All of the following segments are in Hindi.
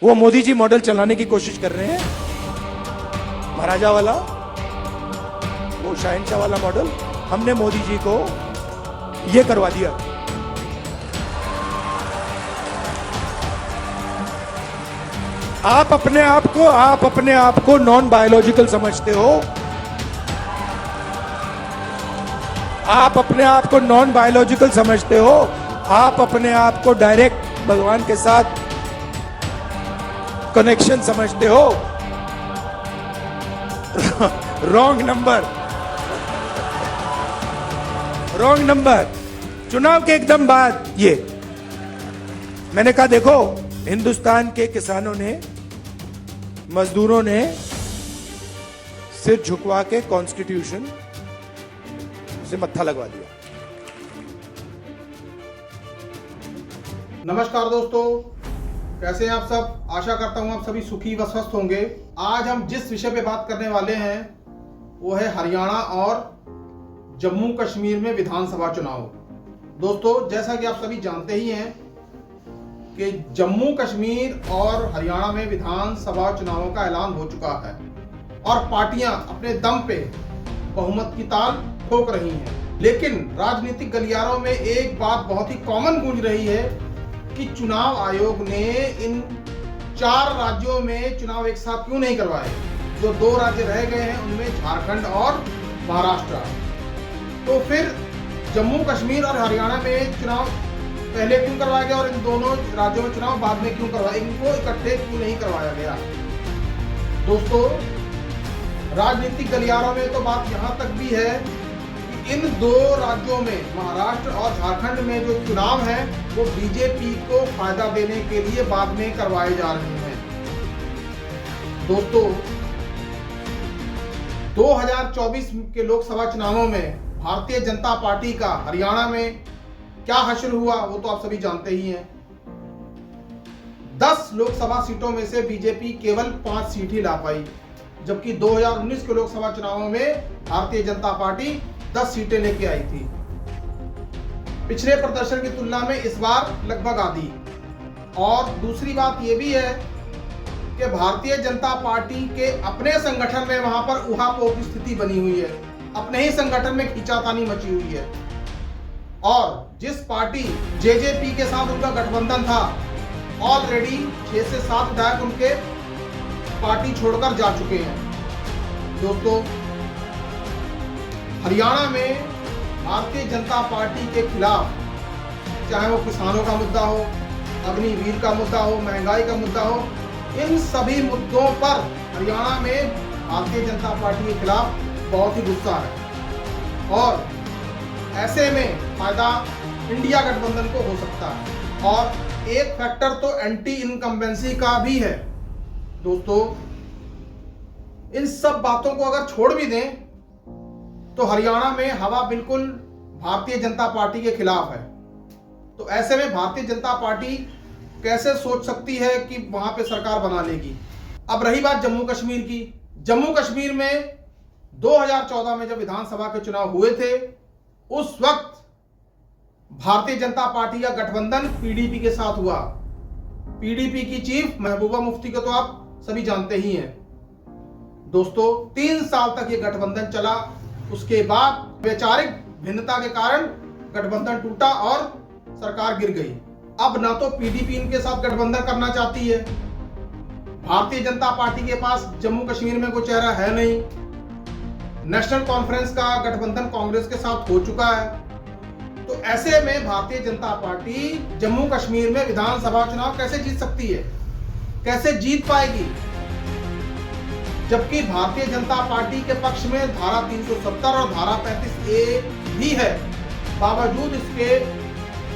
वो मोदी जी मॉडल चलाने की कोशिश कर रहे हैं, महाराजा वाला, वो शहंशाह वाला मॉडल। हमने मोदी जी को ये करवा दिया। आप अपने आप को नॉन बायोलॉजिकल समझते हो। आप अपने आप को नॉन बायोलॉजिकल समझते हो। आप अपने आप को डायरेक्ट भगवान के साथ कनेक्शन समझते हो। Wrong number. चुनाव के एकदम बाद ये मैंने कहा, देखो हिंदुस्तान के किसानों ने, मजदूरों ने सिर झुकवा के कॉन्स्टिट्यूशन से मत्था लगवा दिया। नमस्कार दोस्तों, कैसे हैं आप सब। आशा करता हूं आप सभी सुखी व स्वस्थ होंगे। आज हम जिस विषय पे बात करने वाले हैं वो है हरियाणा और जम्मू कश्मीर में विधानसभा चुनाव। दोस्तों, जैसा कि आप सभी जानते ही हैं कि जम्मू कश्मीर और हरियाणा में विधानसभा चुनावों का ऐलान हो चुका है और पार्टियां अपने दम पे बहुमत की ताल ठोक रही हैं। लेकिन राजनीतिक गलियारों में एक बात बहुत ही कॉमन गूंज रही है कि चुनाव आयोग ने इन 4 राज्यों में चुनाव एक साथ क्यों नहीं करवाए। जो 2 राज्य रह गए हैं उनमें झारखंड और महाराष्ट्र। तो फिर जम्मू कश्मीर और हरियाणा में चुनाव पहले क्यों करवाया गया और इन दोनों राज्यों में चुनाव बाद में क्यों करवाया, इनको इकट्ठे क्यों नहीं करवाया गया। दोस्तों, राजनीतिक गलियारों में तो बात यहां तक भी है कि इन 2 राज्यों में, महाराष्ट्र और झारखंड में जो चुनाव है वो बीजेपी को फायदा देने के लिए बाद में करवाए जा रहे हैं। दोस्तों, 2024 के लोकसभा चुनावों में भारतीय जनता पार्टी का हरियाणा में क्या हासिल हुआ वो तो आप सभी जानते ही हैं। 10 लोकसभा सीटों में से बीजेपी केवल 5 सीट ही ला पाई, जबकि 2019 के लोकसभा चुनावों में भारतीय जनता पार्टी 10 सीटें लेके आई थी। पिछले प्रदर्शन की तुलना में इस बार लगभग आधी। और दूसरी बात यह भी है कि भारतीय जनता पार्टी के अपने संगठन में वहां पर ऊहापोह की स्थिति बनी हुई है। अपने ही संगठन में खींचातानी मची हुई है और जिस पार्टी जेजेपी के साथ उनका गठबंधन था, ऑलरेडी 6 से 7 विधायक उनके पार्टी छोड़कर जा चुके हैं। दोस्तों, हरियाणा में भारतीय जनता पार्टी के खिलाफ, चाहे वो किसानों का मुद्दा हो, अग्निवीर का मुद्दा हो, महंगाई का मुद्दा हो, इन सभी मुद्दों पर हरियाणा में भारतीय जनता पार्टी के खिलाफ बहुत ही गुस्सा है और ऐसे में फायदा इंडिया गठबंधन को हो सकता है। और एक फैक्टर तो एंटी इनकम्बेंसी का भी है। दोस्तों, इन सब बातों को अगर छोड़ भी दें तो हरियाणा में हवा बिल्कुल भारतीय जनता पार्टी के खिलाफ है। तो ऐसे में भारतीय जनता पार्टी कैसे सोच सकती है कि वहां पे सरकार बना लेगी। अब रही बात जम्मू कश्मीर की। जम्मू कश्मीर में 2014 में जब विधानसभा के चुनाव हुए थे, उस वक्त भारतीय जनता पार्टी का गठबंधन पीडीपी के साथ हुआ। पीडीपी की चीफ महबूबा मुफ्ती को तो आप सभी जानते ही हैं। दोस्तों, 3 साल तक ये गठबंधन चला। उसके बाद वैचारिक भिन्नता के कारण गठबंधन टूटा और सरकार गिर गई। अब ना तो पीडीपी इनके साथ गठबंधन करना चाहती है, भारतीय जनता पार्टी के पास जम्मू कश्मीर में कोई चेहरा है नहीं, नेशनल कॉन्फ्रेंस का गठबंधन कांग्रेस के साथ हो चुका है। तो ऐसे में भारतीय जनता पार्टी जम्मू कश्मीर में विधानसभा चुनाव कैसे जीत सकती है, कैसे जीत पाएगी, जबकि भारतीय जनता पार्टी के पक्ष में धारा 370 और धारा 35A भी है। बावजूद इसके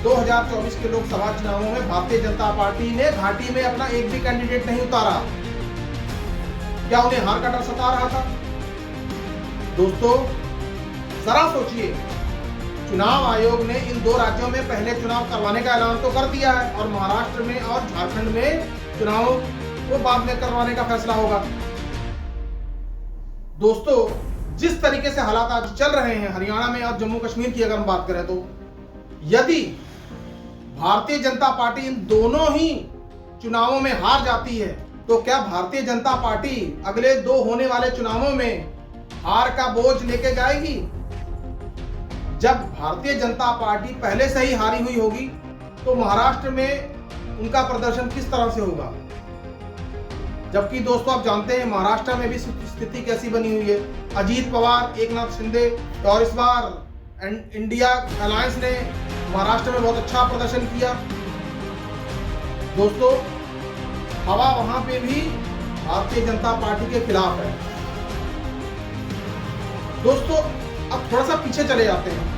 2024 के लोकसभा चुनावों में भारतीय जनता पार्टी ने घाटी में अपना एक भी कैंडिडेट नहीं उतारा। क्या उन्हें हार का डर सता रहा था? दोस्तों, जरा सोचिए, चुनाव आयोग ने इन 2 राज्यों में पहले चुनाव करवाने का ऐलान तो कर दिया है और महाराष्ट्र में और झारखंड में चुनाव को बाद में करवाने का फैसला होगा। दोस्तों, जिस तरीके से हालात आज चल रहे हैं हरियाणा में और जम्मू कश्मीर की अगर हम बात करें तो यदि भारतीय जनता पार्टी इन दोनों ही चुनावों में हार जाती है, तो क्या भारतीय जनता पार्टी अगले 2 होने वाले चुनावों में हार का बोझ लेके जाएगी? जब भारतीय जनता पार्टी पहले से ही हारी हुई होगी तो महाराष्ट्र में उनका प्रदर्शन किस तरह से होगा? जबकि दोस्तों आप जानते हैं महाराष्ट्र में भी स्थिति कैसी बनी हुई है। अजीत पवार, एकनाथ शिंदे और इस बार इंडिया अलायंस ने महाराष्ट्र में बहुत अच्छा प्रदर्शन किया। दोस्तों हवा वहां पे भी भारतीय जनता पार्टी के खिलाफ है। दोस्तों अब थोड़ा सा पीछे चले जाते हैं।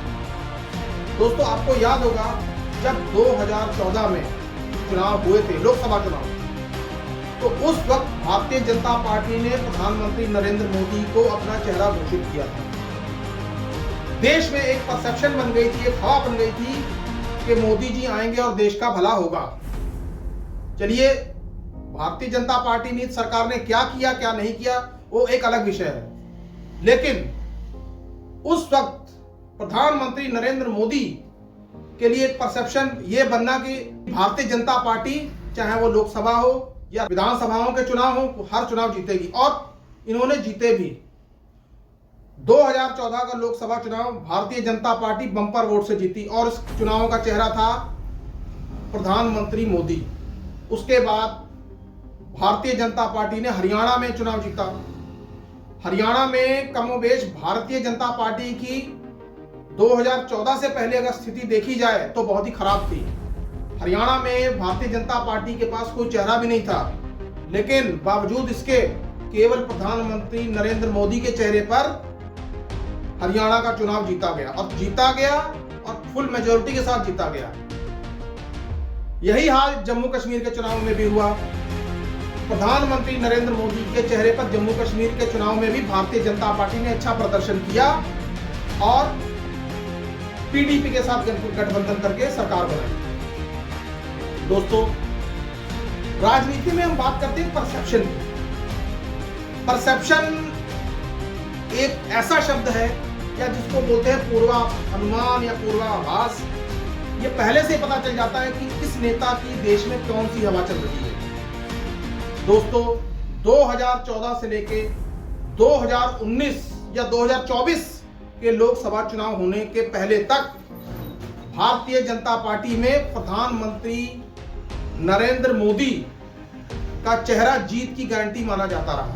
दोस्तों आपको याद होगा जब 2014 में चुनाव हुए थे, लोकसभा चुनाव, तो उस वक्त भारतीय जनता पार्टी ने प्रधानमंत्री नरेंद्र मोदी को अपना चेहरा घोषित किया था। देश में एक परसेप्शन बन गई थी, एक हवा बन गई थी कि मोदी जी आएंगे और देश का भला होगा। चलिए भारतीय जनता पार्टी नीति सरकार ने क्या किया क्या नहीं किया वो एक अलग विषय है, लेकिन उस वक्त प्रधानमंत्री नरेंद्र मोदी के लिए एक परसेप्शन ये बनना कि भारतीय जनता पार्टी चाहे वो लोकसभा हो या विधानसभाओं के चुनाव हो, हर चुनाव जीतेगी, और इन्होंने जीते भी। 2014 का लोकसभा चुनाव Bharatiya Janata party bumper vote से जीती और इस चुनावों का चेहरा था प्रधानमंत्री मोदी। उसके बाद भारतीय जनता पार्टी ने हरियाणा में चुनाव जीता। हरियाणा में कमोबेश भारतीय जनता पार्टी की 2014 से पहले अगर स्थिति देखी जाए तो बहुत ही खराब थी। हरियाणा में भारतीय जनता पार्टी के पास कोई चेहरा भी नहीं था, लेकिन बावजूद इसके केवल प्रधानमंत्री नरेंद्र मोदी के चेहरे पर हरियाणा का चुनाव जीता गया और फुल मेजोरिटी के साथ जीता गया। यही हाल जम्मू कश्मीर के चुनाव में भी हुआ। प्रधानमंत्री नरेंद्र मोदी के चेहरे पर जम्मू कश्मीर के चुनाव में भी भारतीय जनता पार्टी ने अच्छा प्रदर्शन किया और पीडीपी के साथ गठबंधन करके सरकार बनाई। दोस्तों राजनीति में हम बात करते हैं परसेप्शन की। परसेप्शन एक ऐसा शब्द है या जिसको बोलते हैं पूर्वानुमान या पूर्वाभास। ये पहले से पता चल जाता है कि किस नेता की देश में कौन सी हवा चल रही है। दोस्तों 2014 से लेके 2019 या 2024 के लोकसभा चुनाव होने के पहले तक भारतीय जनता पार्टी में प्रधानमंत्री नरेंद्र मोदी का चेहरा जीत की गारंटी माना जाता रहा।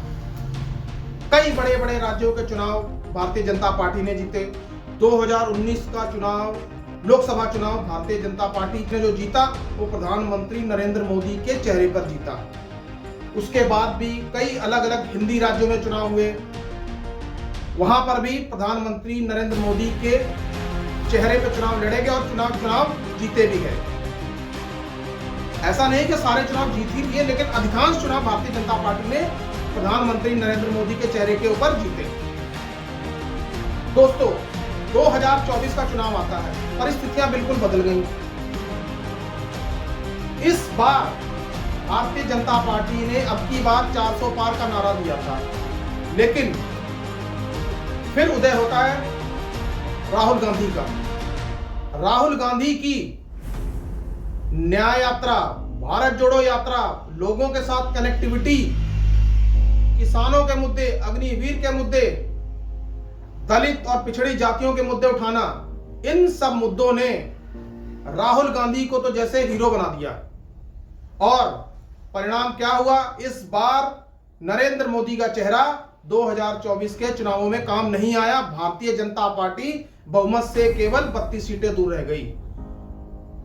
कई बड़े बड़े राज्यों के चुनाव भारतीय जनता पार्टी ने जीते। 2019 का चुनाव, लोकसभा चुनाव भारतीय जनता पार्टी ने जो जीता वो प्रधानमंत्री नरेंद्र मोदी के चेहरे पर जीता। उसके बाद भी कई अलग अलग हिंदी राज्यों में चुनाव हुए, वहां पर भी प्रधानमंत्री नरेंद्र मोदी के चेहरे पर चुनाव लड़े गए और चुनाव जीते भी गए। ऐसा नहीं कि सारे चुनाव जीत ही लिए, लेकिन अधिकांश चुनाव भारतीय जनता पार्टी ने प्रधानमंत्री नरेंद्र मोदी के चेहरे के ऊपर जीते। दोस्तों 2024 का चुनाव आता है, परिस्थितियां बिल्कुल बदल गई। इस बार भारतीय जनता पार्टी ने अब की बार 400 पार का नारा दिया था, लेकिन फिर उदय होता है राहुल गांधी का। राहुल गांधी की न्याय यात्रा, भारत जोड़ो यात्रा, लोगों के साथ कनेक्टिविटी, किसानों के मुद्दे, अग्निवीर के मुद्दे, दलित और पिछड़ी जातियों के मुद्दे उठाना, इन सब मुद्दों ने राहुल गांधी को तो जैसे हीरो बना दिया। और परिणाम क्या हुआ? इस बार नरेंद्र मोदी का चेहरा 2024 के चुनावों में काम नहीं आया। भारतीय जनता पार्टी बहुमत से केवल 32 सीटें दूर रह गई।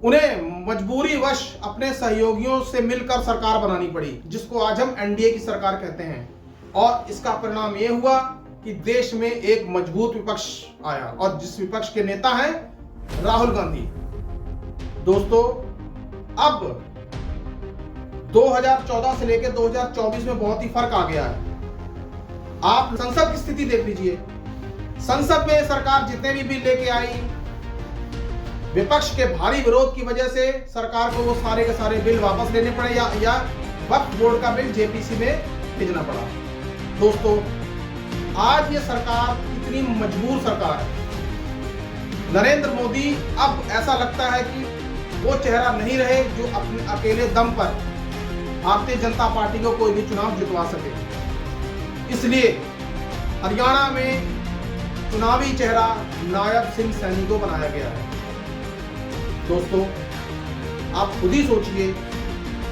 उन्हें मजबूरी वश अपने सहयोगियों से मिलकर सरकार बनानी पड़ी, जिसको आज हम एनडीए की सरकार कहते हैं। और इसका परिणाम यह हुआ कि देश में एक मजबूत विपक्ष आया, और जिस विपक्ष के नेता हैं राहुल गांधी। दोस्तों अब 2014 से लेकर 2024 में बहुत ही फर्क आ गया है। आप संसद की स्थिति देख लीजिए। संसद में सरकार जितने भी बिल लेके आई, विपक्ष के भारी विरोध की वजह से सरकार को वो सारे के सारे बिल वापस लेने पड़े या वक्फ बोर्ड का बिल जेपीसी में भेजना पड़ा। दोस्तों आज ये सरकार कितनी मजबूर सरकार है। नरेंद्र मोदी अब ऐसा लगता है कि वो चेहरा नहीं रहे जो अपने अकेले दम पर भारतीय जनता पार्टी को कोई भी चुनाव जितवा सके। इसलिए हरियाणा में चुनावी चेहरा नायब सिंह सैनी को बनाया गया है। दोस्तों, आप खुद ही सोचिए,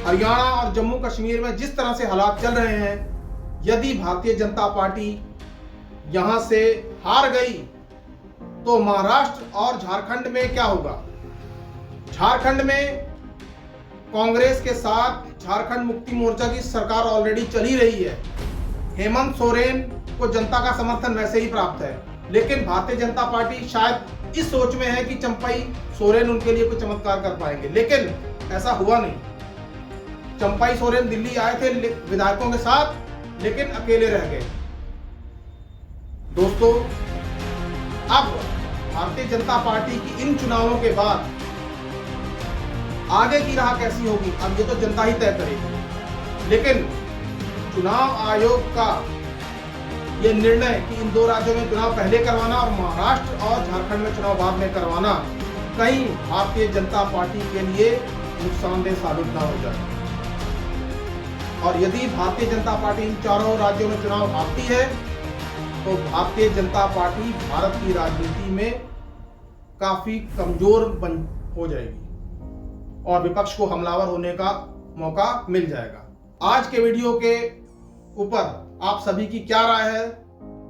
हरियाणा और जम्मू कश्मीर में जिस तरह से हालात चल रहे हैं, यदि भारतीय जनता पार्टी यहां से हार गई तो महाराष्ट्र और झारखंड में क्या होगा? झारखंड में कांग्रेस के साथ झारखंड मुक्ति मोर्चा की सरकार ऑलरेडी चली रही है। हेमंत सोरेन को जनता का समर्थन वैसे ही प्राप्त है, लेकिन भारतीय जनता पार्टी शायद इस सोच में है कि चंपई सोरेन उनके लिए कुछ चमत्कार कर पाएंगे, लेकिन ऐसा हुआ नहीं। चंपई सोरेन दिल्ली आए थे विधायकों के साथ, लेकिन अकेले रह गए। दोस्तों, अब भारतीय जनता पार्टी की इन चुनावों के बाद आगे की राह कैसी होगी, अब ये तो जनता ही तय करेगी। लेकिन चुनाव आयोग का ये निर्णय कि इन दो राज्यों में चुनाव पहले करवाना और महाराष्ट्र और झारखंड में चुनाव बाद में करवाना कहीं भारतीय जनता पार्टी के लिए नुकसानदेह साबित ना हो जाए। और यदि भारतीय जनता पार्टी इन चारों राज्यों में चुनाव हारती है तो भारतीय जनता पार्टी भारत की राजनीति में काफी कमजोर हो जाएगी और विपक्ष को हमलावर होने का मौका मिल जाएगा। आज के वीडियो के ऊपर आप सभी की क्या राय है,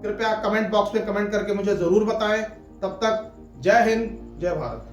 कृपया कमेंट बॉक्स में कमेंट करके मुझे जरूर बताएं। तब तक जय हिंद, जय भारत।